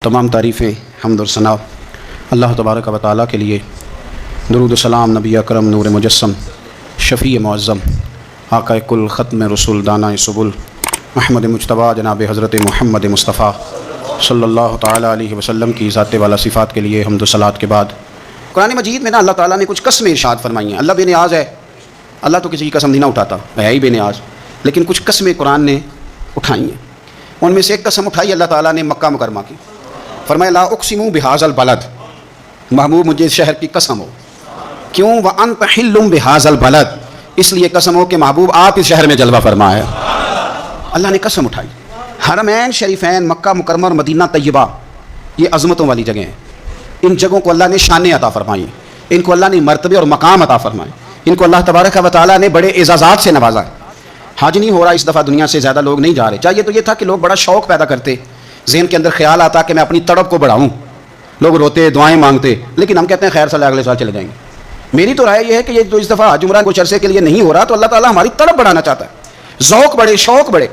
تمام تعریفیں حمد و ثنا اللہ تبارک و تعالیٰ کے لیے۔ درود و سلام نبی اکرم نور مجسم شفیع معظم آقا کل ختم رسول دانہ سبل محمد مجتبیٰ جناب حضرت محمد مصطفیٰ صلی اللہ تعالیٰ علیہ وسلم کی ذات والا صفات کے لیے حمد و صلات کے بعد، قرآن مجید میں اللہ تعالیٰ نے کچھ قسمیں ارشاد فرمائی ہیں۔ اللہ بے نیاز ہے، اللہ تو کسی کی قسم نہیں اٹھاتا، ہے ہی بے نیاز، لیکن کچھ قسمیں قرآن نے اٹھائی ہیں۔ ان میں سے ایک قسم اٹھائی اللہ تعالیٰ نے مکہ مکرمہ کی، فرمایا لا اقسم بہذا البلد، محبوب مجھے اس شہر کی قسم ہو، کیوں وانت حل بہذا البلد، اس لیے قسم ہو کہ محبوب آپ اس شہر میں جلوہ فرما ہے۔ اللہ نے قسم اٹھائی۔ حرمین شریفین مکہ مکرمہ اور مدینہ طیبہ یہ عظمتوں والی جگہیں ہیں، ان جگہوں کو اللہ نے شانیں عطا فرمائی، ان کو اللہ نے مرتبے اور مقام عطا فرمائے، ان کو اللہ تبارک و تعالیٰ نے بڑے اعزازات سے نوازا ہے۔ حج نہیں ہو رہا اس دفعہ، دنیا سے زیادہ لوگ نہیں جا رہے، چاہیے تو یہ تھا کہ لوگ بڑا شوق پیدا کرتے، ذہن کے اندر خیال آتا کہ میں اپنی تڑپ کو بڑھاؤں، لوگ روتے دعائیں مانگتے، لیکن ہم کہتے ہیں خیر صلی اگلے سال چلے جائیں گے۔ میری تو رائے یہ ہے کہ یہ جو اس دفعہ حج عمرہ کچھ عرصے کے لیے نہیں ہو رہا، تو اللہ تعالیٰ ہماری تڑپ بڑھانا چاہتا ہے، ذوق بڑھے، شوق بڑھے،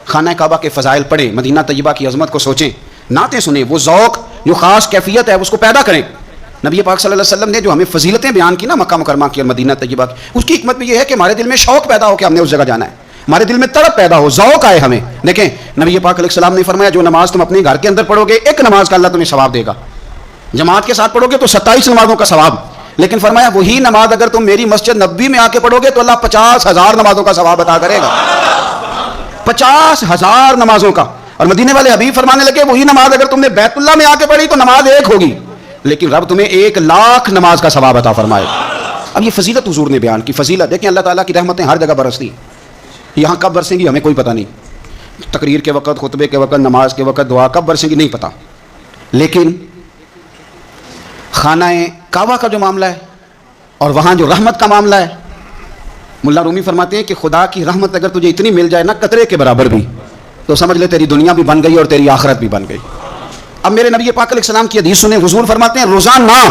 خانہ کعبہ کے فضائل پڑھیں، مدینہ طیبہ کی عظمت کو سوچیں، نعتیں سنیں، وہ ذوق جو خاص کیفیت ہے اس کو پیدا کریں۔ نبی پاک صلی اللہ علیہ وسلم نے جو ہمیں فضیلتیں بیان کی نا مکہ مکرمہ کی اور مدینہ طیبہ کی، اس کی حکمت بھی یہ ہے کہ ہمارے دل میں شوق پیدا ہو کہ ہم نے اس جگہ جانا ہے، ہمارے دل میں تڑپ پیدا ہو، ذوق آئے ہمیں۔ دیکھیں نبی پاک علیہ السلام نے فرمایا جو نماز تم اپنے گھر کے اندر پڑھو گے، ایک نماز کا اللہ تمہیں ثواب دے گا، جماعت کے ساتھ پڑھو گے تو 27 نمازوں کا ثواب، لیکن فرمایا وہی نماز اگر تم میری مسجد نبوی میں آ کے پڑھو گے تو اللہ 50,000 نمازوں کا ثواب عطا کرے گا، 50,000 نمازوں کا۔ اور مدینے والے حبیب فرمانے لگے وہی نماز اگر تم نے بیت اللہ میں آ کے پڑھی تو نماز ایک ہوگی، لیکن رب تمہیں 1,00,000 نماز کا ثواب عطا فرمائے۔ اب یہ فضیلت حضور نے بیان کی، فضیلت دیکھیں اللہ تعالیٰ کی رحمتیں ہر جگہ برستی، یہاں کب برسیں گی ہمیں کوئی پتہ نہیں، تقریر کے وقت، خطبے کے وقت، نماز کے وقت، دعا کب برسیں گی نہیں پتہ، لیکن خانہ کعبہ کا جو معاملہ ہے اور وہاں جو رحمت کا معاملہ ہے، ملا رومی فرماتے ہیں کہ خدا کی رحمت اگر تجھے اتنی مل جائے نا قطرے کے برابر بھی، تو سمجھ لے تیری دنیا بھی بن گئی اور تیری آخرت بھی بن گئی۔ اب میرے نبی پاک علیہ السلام کی حدیث سنیں، حضور فرماتے ہیں روزانہ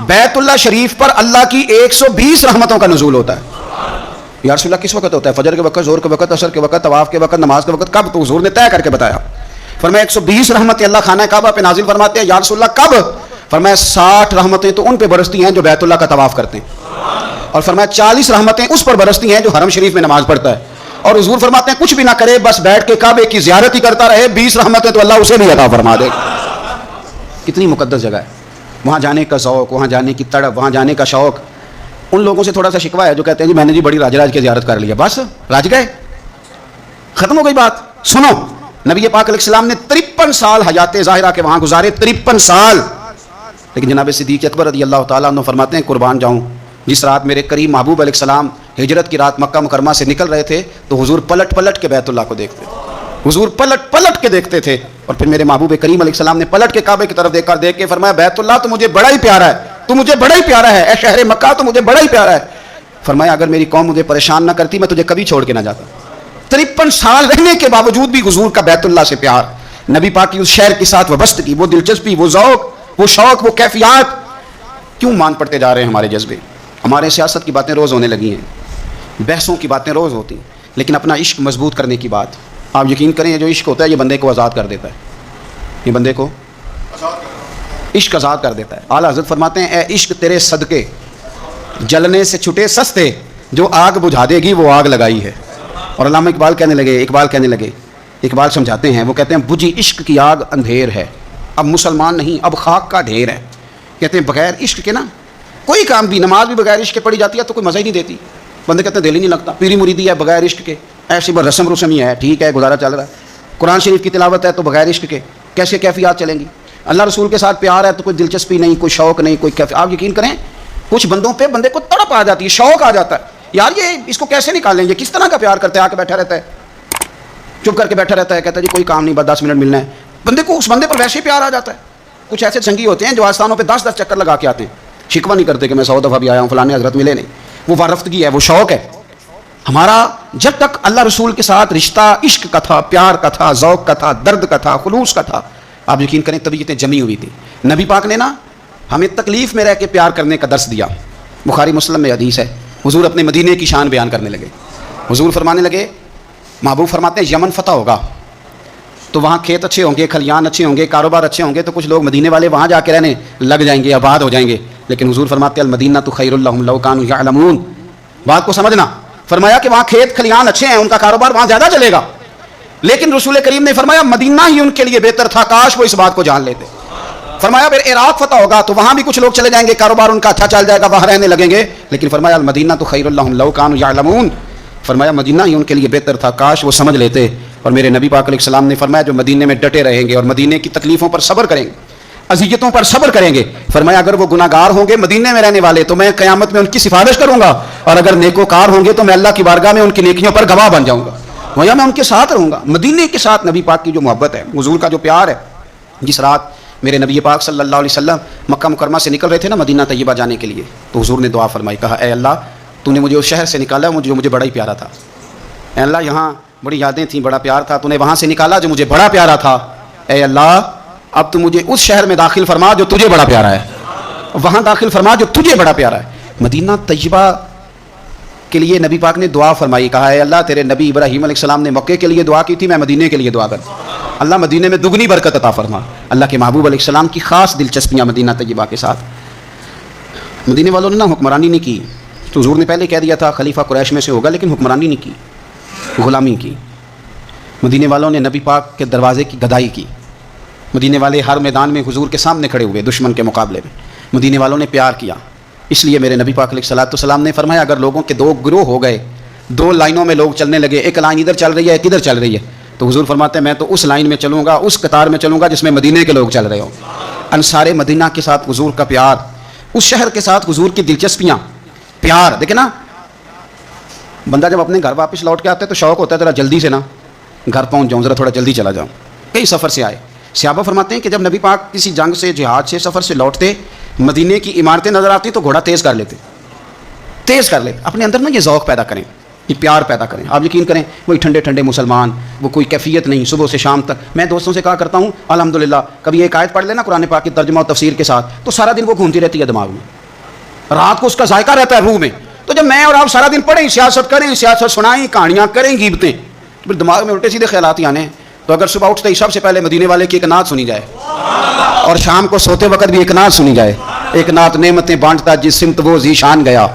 بیت اللہ شریف پر اللہ کی 120 رحمتوں کا نزول ہوتا ہے۔ یا رسول اللہ کس وقت ہوتا ہے؟ فجر کے وقت، ظہر کے وقت، عصر کے وقت، طواف کے وقت، نماز کے وقت، کب؟ تو حضور نے طے کر کے بتایا، فرمایا 120 رحمتیں اللہ خانہ کعبہ پہ نازل فرماتے ہیں۔ یا رسول اللہ کب؟ فرمایا 60 رحمتیں تو ان پہ برستی ہیں جو بیت اللہ کا طواف کرتے ہیں، اور فرمایا 40 رحمتیں اس پر برستی ہیں جو حرم شریف میں نماز پڑھتا ہے، اور حضور فرماتے ہیں کچھ بھی نہ کرے بس بیٹھ کے کعبے کی زیارت ہی کرتا رہے، 20 رحمتیں تو اللہ اسے بھی عطا فرما دے۔ کتنی مقدس جگہ ہے، وہاں جانے کا ذوق، وہاں جانے کی تڑپ، وہاں جانے کا شوق۔ ان لوگوں سے تھوڑا سا شکوہ ہے جو کہتے ہیں جی میں نے جی بڑی راج کی زیارت کر لیا، بس راج گئے، ختم ہو گئی بات۔ سنو نبی پاک علیہ السلام نے 53 سال حیات ظاہرہ کے وہاں گزارے، 53 سال، لیکن جناب صدیق اکبر رضی اللہ تعالیٰ عنہ فرماتے ہیں قربان جاؤں جس رات میرے کریم محبوب علیہ السلام ہجرت کی رات مکہ مکرمہ سے نکل رہے تھے تو حضور پلٹ پلٹ کے بیت اللہ کو دیکھتے تھے، حضور پلٹ پلٹ کے دیکھتے تھے، اور پھر میرے محبوب کریم علیہ السلام نے پلٹ کے کعبے کی طرف دیکھ کے فرمایا بیت اللہ تو مجھے بڑا ہی پیارا ہے، تو مجھے بڑا ہی پیارا ہے، اے شہر مکہ تو مجھے بڑا ہی پیارا ہے۔ فرمایا اگر میری قوم مجھے پریشان نہ کرتی میں تجھے کبھی چھوڑ کے نہ جاتا۔ 53 سال رہنے کے باوجود بھی حضور کا بیت اللہ سے پیار، نبی پاک کی اس شہر کے ساتھ وابستگی، وہ دلچسپی، وہ ذوق، وہ شوق، وہ کیفیات، کیوں مان پڑتے جا رہے ہیں ہمارے جذبے؟ ہمارے سیاست کی باتیں روز ہونے لگی ہیں، بحثوں کی باتیں روز ہوتی ہیں، لیکن اپنا عشق مضبوط کرنے کی بات، آپ یقین کریں یہ جو عشق ہوتا ہے یہ بندے کو آزاد کر دیتا ہے، یہ بندے کو عشق آزاد کر دیتا ہے۔ اعلیٰ حضرت فرماتے ہیں اے عشق تیرے صدقے جلنے سے چھٹے سستے، جو آگ بجھا دے گی وہ آگ لگائی ہے۔ اور علامہ اقبال کہنے لگے، اقبال سمجھاتے ہیں، وہ کہتے ہیں بجھی عشق کی آگ اندھیر ہے، اب مسلمان نہیں اب خاک کا ڈھیر ہے۔ کہتے ہیں بغیر عشق کے نا کوئی کام بھی، نماز بھی بغیر عشق کے پڑھی جاتی ہے تو کوئی مزہ ہی نہیں دیتی، بندے کہتے ہیں دل ہی نہیں لگتا، پیری مریدی ہے بغیر عشق کے، ایسی بس رسم ہی ہے، ٹھیک ہے گزارا چل رہا ہے، قرآن شریف کی تلاوت ہے تو بغیر عشق کے کیسے کیفیات چلیں گی، اللہ رسول کے ساتھ پیار ہے تو کوئی دلچسپی نہیں، کوئی شوق نہیں، کوئی کیفیت۔ آپ یقین کریں کچھ بندوں پہ بندے کو تڑپ آ جاتی ہے، شوق آ جاتا ہے، یار یہ اس کو کیسے نکالیں، یہ کس طرح کا پیار کرتے ہیں، آ کے بیٹھا رہتا ہے، چپ کر کے بیٹھا رہتا ہے، کہتا ہے جی کوئی کام نہیں بس 10 منٹ ملنا ہے، بندے کو اس بندے پر ویسے ہی پیار آ جاتا ہے۔ کچھ ایسے سنگی ہوتے ہیں جو آستانوں پہ 10 چکر لگا کے آتے ہیں، شکوہ نہیں کرتے کہ میں 100 دفعہ بھی آیا ہوں فلانے حضرت ملے نہیں، وہ وارفتگی ہے، وہ شوق ہے ہمارا۔ جب تک اللہ رسول کے ساتھ رشتہ عشق کا تھا، پیار کا تھا، ذوق کا تھا، درد کا تھا، خلوص کا تھا، آپ یقین کریں طبیعتیں جمی ہوئی تھی۔ نبی پاک نے نا ہمیں تکلیف میں رہ کے پیار کرنے کا درس دیا، بخاری مسلم میں حدیث ہے، حضور اپنے مدینے کی شان بیان کرنے لگے، حضور فرمانے لگے، محبوب فرماتے ہیں یمن فتح ہوگا، تو وہاں کھیت اچھے ہوں گے, کھلیان اچھے ہوں گے, کاروبار اچھے ہوں گے, تو کچھ لوگ مدینے والے وہاں جا کے رہنے لگ جائیں گے, آباد ہو جائیں گے. لیکن حضور فرماتے ہیں المدینہ تو خیر لہم لو کانوا یعلمون. بات کو سمجھنا, فرمایا کہ وہاں کھیت کھلیان اچھے ہیں, ان کا کاروبار وہاں زیادہ چلے گا. لیکن رسول کریم نے فرمایا مدینہ ہی ان کے لیے بہتر تھا, کاش وہ اس بات کو جان لیتے. فرمایا پھر عراق فتح ہوگا تو وہاں بھی کچھ لوگ چلے جائیں گے, کاروبار ان کا اچھا چل جائے گا, وہاں رہنے لگیں گے. لیکن فرمایا المدینہ تو خیر لہم لو کانوا یعلمون. فرمایا مدینہ ہی ان کے لیے بہتر تھا, کاش وہ سمجھ لیتے. اور میرے نبی پاک علیہ السلام نے فرمایا جو مدینے میں ڈٹے رہیں گے اور مدینے کی تکلیفوں پر صبر کریں گے, اذیتوں پر صبر کریں گے, فرمایا اگر وہ گناہ گار ہوں گے مدینے میں رہنے والے تو میں قیامت میں ان کی سفارش کروں گا, اور اگر نیکوکار ہوں گے تو میں اللہ کی بارگاہ میں ان کی نیکیوں پر گواہ بن جاؤں گا, گویا میں ان کے ساتھ رہوں گا. مدینے کے ساتھ نبی پاک کی جو محبت ہے, حضور کا جو پیار ہے. جس رات میرے نبی پاک صلی اللہ علیہ وسلم مکہ مکرمہ سے نکل رہے تھے نا مدینہ طیبہ جانے کے لیے, تو حضور نے دعا فرمائی, کہا اے اللہ تو نے مجھے اس شہر سے نکالا جو مجھے بڑا ہی پیارا تھا. اے اللہ یہاں بڑی یادیں تھیں, بڑا پیار تھا, تو نے وہاں سے نکالا جو مجھے بڑا پیارا تھا. اے اللہ اب تو مجھے اس شہر میں داخل فرما جو تجھے بڑا پیارا ہے, وہاں داخل فرما جو تجھے بڑا پیارا ہے. مدینہ طیبہ کے لیے نبی پاک نے دعا فرمائی, کہا اے اللہ تیرے نبی ابراہیم علیہ السلام نے مکے کے لیے دعا کی تھی, میں مدینے کے لیے دعا کرتا ہوں, اللہ مدینے میں دگنی برکت عطا فرما. اللہ کے محبوب علیہ السلام کی خاص دلچسپیاں مدینہ طیبہ کے ساتھ. مدینے والوں نے نا حکمرانی نہیں کی, تو حضور نے پہلے کہہ دیا تھا خلیفہ قریش میں سے ہوگا, لیکن حکمرانی نہیں کی, غلامی کی. مدینے والوں نے نبی پاک کے دروازے کی گدائی کی. مدینے والے ہر میدان میں حضور کے سامنے کھڑے ہوئے دشمن کے مقابلے میں. مدینے والوں نے پیار کیا. اس لیے میرے نبی پاک علیہ السلام نے فرمایا اگر لوگوں کے دو گروہ ہو گئے, دو لائنوں میں لوگ چلنے لگے, ایک لائن ادھر چل رہی ہے ایک ادھر چل رہی ہے, تو حضور فرماتے ہیں میں تو اس لائن میں چلوں گا, اس قطار میں چلوں گا جس میں مدینے کے لوگ چل رہے ہوں. انصار مدینہ کے ساتھ حضور کا پیار, اس شہر کے ساتھ حضور کی دلچسپیاں, پیار. دیکھیں نا بندہ جب اپنے گھر واپس لوٹ کے آتا ہے تو شوق ہوتا ہے ذرا جلدی سے نا گھر پہنچ جاؤں, ذرا تھوڑا جلدی چلا جاؤں. کئی سفر سے آئے صحابہ فرماتے ہیں کہ جب نبی پاک کسی جنگ سے, جہاد سے, سفر سے لوٹتے, مدینے کی عمارتیں نظر آتی تو گھوڑا تیز کر لیتے, تیز کر لے. اپنے اندر نا یہ ذوق پیدا کریں, یہ پیار پیدا کریں. آپ یقین کریں وہی ٹھنڈے ٹھنڈے مسلمان, وہ کوئی کیفیت نہیں, صبح سے شام تک. میں دوستوں سے کہا کرتا ہوں الحمدللہ کبھی ایک آیت پڑھ لینا قرآن پاک کی ترجمہ اور تفسیر کے ساتھ, تو سارا دن وہ گھومتی رہتی ہے دماغ میں, رات کو اس کا ذائقہ رہتا ہے روح میں. تو جب میں اور آپ سارا دن پڑھیں, سیاست کریں, سیاست سنائیں, کہانیاں کریں, غیبتیں, پھر دماغ میں الٹے سیدھے خیالات ہی آنے. تو اگر صبح اٹھتے ہی سب سے پہلے مدینے والے کی ایک نعت سنی جائے, اور شام کو سوتے وقت بھی ایک نعت سنی جائے, ایک نعت نعمتیں بانٹتا جس سمت وہ ذیشان گیا,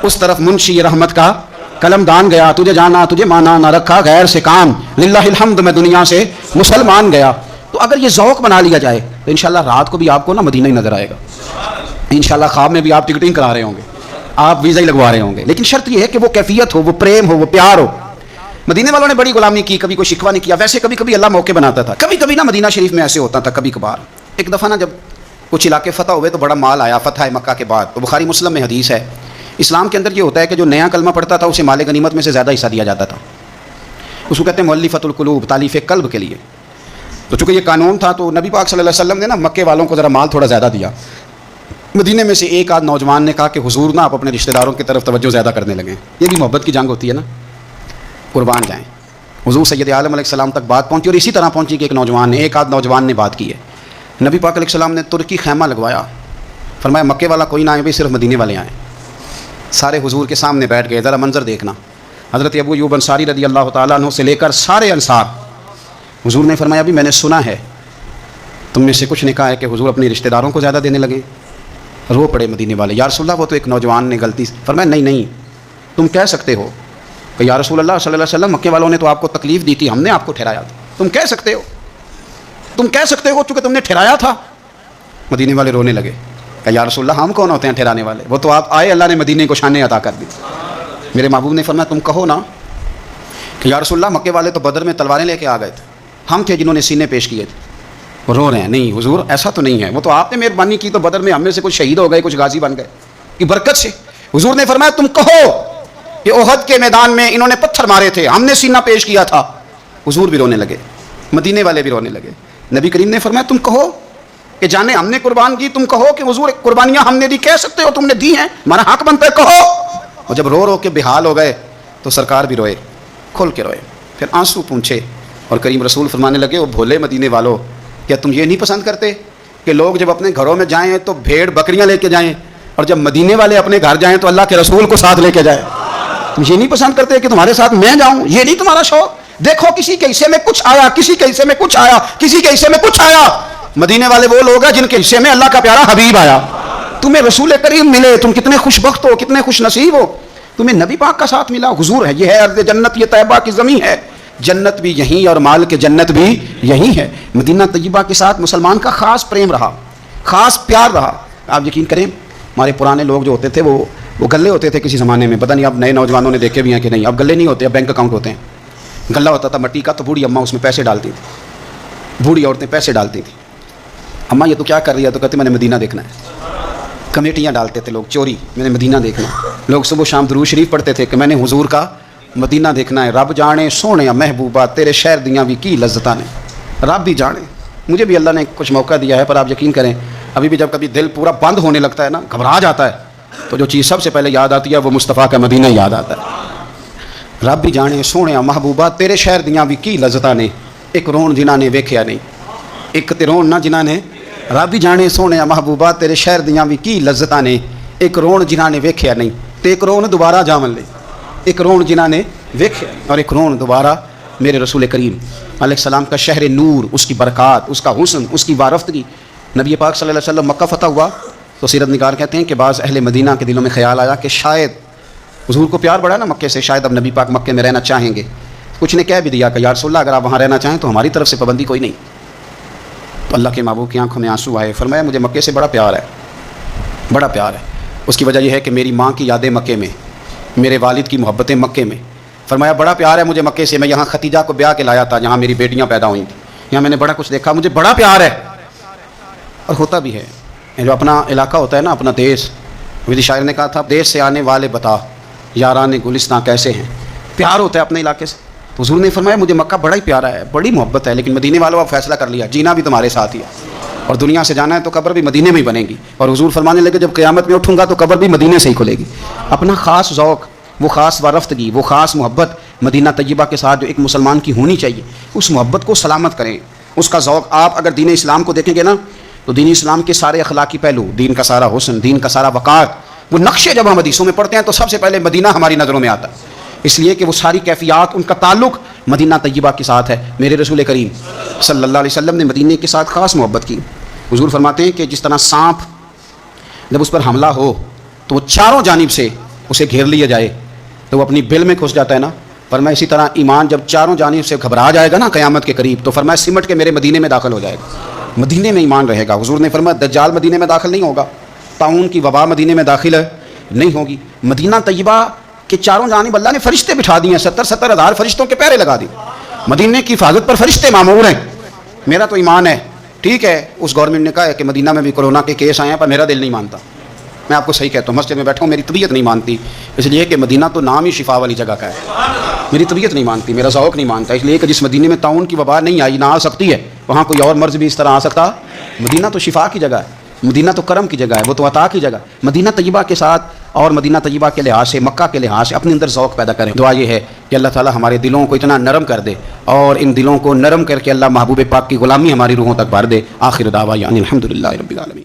اس طرف منشی رحمت کا قلم دان گیا, تجھے جانا تجھے مانا نہ رکھا غیر سے کام, للہ الحمد میں دنیا سے مسلمان گیا. تو اگر یہ ذوق بنا لیا جائے تو انشاءاللہ رات کو بھی آپ کو نا مدینہ ہی نظر آئے گا. انشاءاللہ خواب میں بھی آپ ٹکٹنگ کرا رہے ہوں گے, آپ ویزا ہی لگوا رہے ہوں گے. لیکن شرط یہ ہے کہ وہ کیفیت ہو, وہ پریم ہو, وہ پیار ہو. مدینے والوں نے بڑی غلامی کی, کبھی کوئی شکوہ نہیں کیا. ویسے کبھی کبھی اللہ موقع بناتا تھا, کبھی کبھی نا مدینہ شریف میں ایسے ہوتا تھا کبھی کبھار. ایک دفعہ نا جب کچھ علاقے فتح ہوئے تو بڑا مال آیا فتح مکہ کے بعد, تو بخاری مسلم میں حدیث ہے. اسلام کے اندر یہ ہوتا ہے کہ جو نیا کلمہ پڑھتا تھا اسے مال غنیمت میں سے زیادہ حصہ دیا جاتا تھا. اس کو کہتے ہیں مؤلفۃ القلوب, تالیف قلب کے لیے. تو چونکہ یہ قانون تھا تو نبی پاک صلی اللہ علیہ وسلم نے نا مکے والوں کو ذرا مال تھوڑا زیادہ دیا. مدینے میں سے ایک آدھ نوجوان نے کہا کہ حضور نا آپ اپنے رشتہ داروں کی طرف توجہ زیادہ کرنے لگے. یہ بھی محبت کی جنگ ہوتی ہے نا, قربان جائیں. حضور سید عالم علیہ السلام تک بات پہنچی, اور اسی طرح پہنچی کہ ایک آدھ نوجوان نے بات کی ہے. نبی پاک علیہ السلام نے ترکی خیمہ لگوایا, فرمایا مکے والا کوئی نہ آئے بھائی, صرف مدینے والے آئیں. سارے حضور کے سامنے بیٹھ گئے. ذرا منظر دیکھنا, حضرت ابو ایوب انصاری رضی اللہ تعالیٰ عنہ سے لے کر سارے انصار. حضور نے فرمایا ابھی میں نے سنا ہے تم میں سے کچھ نے کہا ہے کہ حضور اپنے رشتہ داروں کو زیادہ دینے لگے. رو پڑے مدینے والے, یا رسول اللہ وہ تو ایک نوجوان نے غلطی. فرمایا نہیں تم کہہ سکتے ہو کہ یا رسول اللہ صلی اللہ علیہ وسلم مکے والوں نے تو آپ کو تکلیف دی تھی, ہم نے آپ کو ٹھہرایا تھا. تم کہہ سکتے ہو چونکہ تم نے ٹھہرایا تھا. مدینے والے رونے لگے کہ یا رسول اللہ ہم کون ہوتے ہیں ٹھہرانے والے, وہ تو آپ آئے, اللہ نے مدینے کو شانیں عطا کر دی. میرے محبوب نے فرمایا تم کہو نا کہ یا رسول اللہ مکے والے تو بدر میں تلواریں لے کے آ گئے تھے, ہم تھے جنہوں نے سینے پیش کیے تھے. وہ رو رہے ہیں, نہیں حضور ایسا تو نہیں ہے, وہ تو آپ نے مہربانی کی تو بدر میں ہم میں سے کچھ شہید ہو گئے, کچھ غازی بن گئے کی برکت سے. حضور نے فرمایا تم کہو کہ احد کے میدان میں انہوں نے پتھر مارے تھے, ہم نے سینہ پیش کیا تھا. حضور بھی رونے لگے, مدینے والے بھی رونے لگے. نبی کریم نے فرمایا تم کہو کہ جانے ہم نے قربان کی, تم کہو کہ حضور قربانیاں ہم نے دی, کہہ سکتے ہو تم نے دی ہیں, ہمارا حق بنتا ہے, کہو. اور جب رو کے بحال ہو گئے تو سرکار بھی روئے, کھل کے روئے, پھر آنسو پونچھے, اور کریم رسول فرمانے لگے, وہ بھولے مدینے والو, کیا تم یہ نہیں پسند کرتے کہ لوگ جب اپنے گھروں میں جائیں تو بھیڑ بکریاں لے کے جائیں, اور جب مدینے والے اپنے گھر جائیں تو اللہ کے رسول کو ساتھ لے کے جائیں؟ تم یہ نہیں پسند کرتے کہ تمہارے ساتھ میں جاؤں؟ یہ نہیں تمہارا شوق؟ دیکھو کسی کے حصے میں کچھ آیا, کسی کے حصے میں کچھ آیا, کسی کے حصے میں کچھ آیا. مدینے والے وہ لوگ ہیں جن کے حصے میں اللہ کا پیارا حبیب آیا. تمہیں رسول کریم ملے, تم کتنے خوش بخت ہو, کتنے خوش نصیب ہو. تمہیں نبی پاک کا ساتھ ملا, حضور ہے, یہ ہے ارض جنت, یہ طیبہ کی زمین ہے. جنت بھی یہیں اور مال کے جنت بھی یہیں ہے. مدینہ طیبہ کے ساتھ مسلمان کا خاص پریم رہا, خاص پیار رہا. آپ یقین کریں ہمارے پرانے لوگ جو ہوتے تھے وہ گلے ہوتے تھے کسی زمانے میں, پتہ نہیں اب نئے نوجوانوں نے دیکھے بھی ہیں کہ نہیں. اب گلے نہیں ہوتے, اب بینک اکاؤنٹ ہوتے ہیں. گلہ ہوتا تھا مٹی کا, تو بوڑھی اماں اس میں پیسے ڈالتی تھی, بوڑھی عورتیں پیسے ڈالتی تھیں. اماں یہ تو کیا کر رہی ہے, تو کہتے میں نے مدینہ دیکھنا ہے. کمیٹیاں ڈالتے تھے لوگ چوری, میں نے مدینہ دیکھنا. لوگ صبح شام درود شریف پڑھتے تھے کہ میں نے حضور کا مدینہ دیکھنا ہے. رب جانے سونے محبوبہ تیرے شہر دیاں بھی کی لذتاں نے. رب بھی جانے, مجھے بھی اللہ نے کچھ موقع دیا ہے, پر آپ یقین کریں ابھی بھی جب کبھی دل پورا بند ہونے لگتا ہے نا, گھبرا جاتا ہے, تو جو چیز سب سے پہلے یاد آتی ہے وہ مصطفیٰ کا مدینہ یاد آتا ہے. رب بھی جانے سونے محبوبہ تیرے شہر دیاں بھی کی لذتاں نے, ایک رون جنہاں نے ویکھیا نہیں, ایک تے رون نہ جنہاں نے. رب بھی جانے سونے محبوبہ تیرے شہر دیاں بھی کی لذتاں نے, ایک رون جنہاں نے ویکھیا نہیں, تے ایک رون دوبارہ جاون لے. ایک رون جنہاں نے ویکھیا اور ایک رون دوبارہ. میرے رسول کریم علیہ السلام کا شہر نور, اس کی برکات, اس کا حسن, اس کی وارفتگی. نبی پاک صلی اللہ علیہ وسلم مکہ فتح ہوا تو سیرت نگار کہتے ہیں کہ بعض اہل مدینہ کے دلوں میں خیال آیا کہ شاید حضور کو پیار بڑھا نا مکے سے, شاید اب نبی پاک مکے میں رہنا چاہیں گے. کچھ نے کہہ بھی دیا کہ یا رسول اللہ اگر آپ وہاں رہنا چاہیں تو ہماری طرف سے پابندی کوئی نہیں. تو اللہ کے محبوب کی آنکھوں میں آنسو آئے, فرمایا مجھے مکے سے بڑا پیار ہے, بڑا پیار ہے. اس کی وجہ یہ ہے کہ میری ماں کی یادیں مکے میں, میرے والد کی محبتیں مکے میں. فرمایا بڑا پیار ہے مجھے مکے سے, میں یہاں ختیجہ کو بیاہ کے لایا تھا جہاں میری بیٹیاں پیدا ہوئیں تھیں, یہاں میں نے بڑا کچھ دیکھا, مجھے بڑا پیار ہے. اور ہوتا بھی ہے, جو اپنا علاقہ ہوتا ہے نا, اپنا دیش. میری شاعر نے کہا تھا دیش سے آنے والے بتا یاران گلستاں کیسے ہیں. پیار ہوتا ہے اپنے علاقے سے. تو حضور نے فرمایا مجھے مکہ بڑا ہی پیارا ہے, بڑی محبت ہے, لیکن مدینے والوں اب فیصلہ کر لیا جینا بھی تمہارے ساتھ ہی ہے, اور دنیا سے جانا ہے تو قبر بھی مدینے میں ہی بنے گی. اور حضور فرمانے لگے جب قیامت میں اٹھوں گا تو قبر بھی مدینے سے ہی کھلے گی. اپنا خاص ذوق, وہ خاص وارفتگی, وہ خاص محبت مدینہ طیبہ کے ساتھ جو ایک مسلمان کی ہونی چاہیے, اس محبت کو سلامت کریں, اس کا ذوق. آپ اگر دین اسلام کو دیکھیں گے نا تو دین اسلام کے سارے اخلاقی پہلو, دین کا سارا حسن, دین کا سارا وقار, وہ نقشے جب ہم حدیثوں میں پڑھتے ہیں تو سب سے پہلے مدینہ ہماری نظروں میں آتا ہے, اس لیے کہ وہ ساری کیفیات, ان کا تعلق مدینہ طیبہ کے ساتھ ہے. میرے رسول کریم صلی اللہ علیہ وسلم نے مدینہ کے ساتھ خاص محبت کی. حضور فرماتے ہیں کہ جس طرح سانپ جب اس پر حملہ ہو تو وہ چاروں جانب سے اسے گھیر لیا جائے تو وہ اپنی بل میں گھس جاتا ہے نا, فرمایا اسی طرح ایمان جب چاروں جانب سے گھبرا جائے گا نا قیامت کے قریب, تو فرمایا سمٹ کے میرے مدینے میں داخل ہو جائے گا, مدینے میں ایمان رہے گا. حضور نے فرمایا دجال مدینے میں داخل نہیں ہوگا, طاعون کی وبا مدینے میں داخل نہیں ہوگی. مدینہ طیبہ کے چاروں جانب اللہ نے فرشتے بٹھا دیے ہیں, 70 ہزار فرشتوں کے پہرے لگا دیے. مدینے کی حفاظت پر فرشتے مامور ہیں. میرا تو ایمان ہے, ٹھیک ہے اس گورنمنٹ نے کہا ہے کہ مدینہ میں بھی کورونا کے کیس آئے ہیں, پر میرا دل نہیں مانتا. میں آپ کو صحیح کہتا ہوں, مسجد میں بیٹھا ہوں میری طبیعت نہیں مانتی, اس لیے کہ مدینہ تو نام ہی شفا والی جگہ کا ہے. میری طبیعت نہیں مانتی, میرا ذوق نہیں مانتا, اس لیے کہ جس مدینے میں طاعون کی وبا نہیں آئی, نہ آ سکتی ہے, وہاں کوئی اور مرض بھی اس طرح آ سکتا. مدینہ تو شفا کی جگہ ہے, مدینہ تو کرم کی جگہ ہے, وہ تو عطا کی جگہ. مدینہ طیبہ کے ساتھ اور مدینہ طیبہ کے لحاظ سے, مکہ کے لحاظ سے اپنے اندر ذوق پیدا کریں. دعا یہ ہے کہ اللہ تعالی ہمارے دلوں کو اتنا نرم کر دے, اور ان دلوں کو نرم کر کے اللہ محبوب پاک کی غلامی ہماری روحوں تک بھر دے. آخر دعوانا الحمدللہ رب العالمین.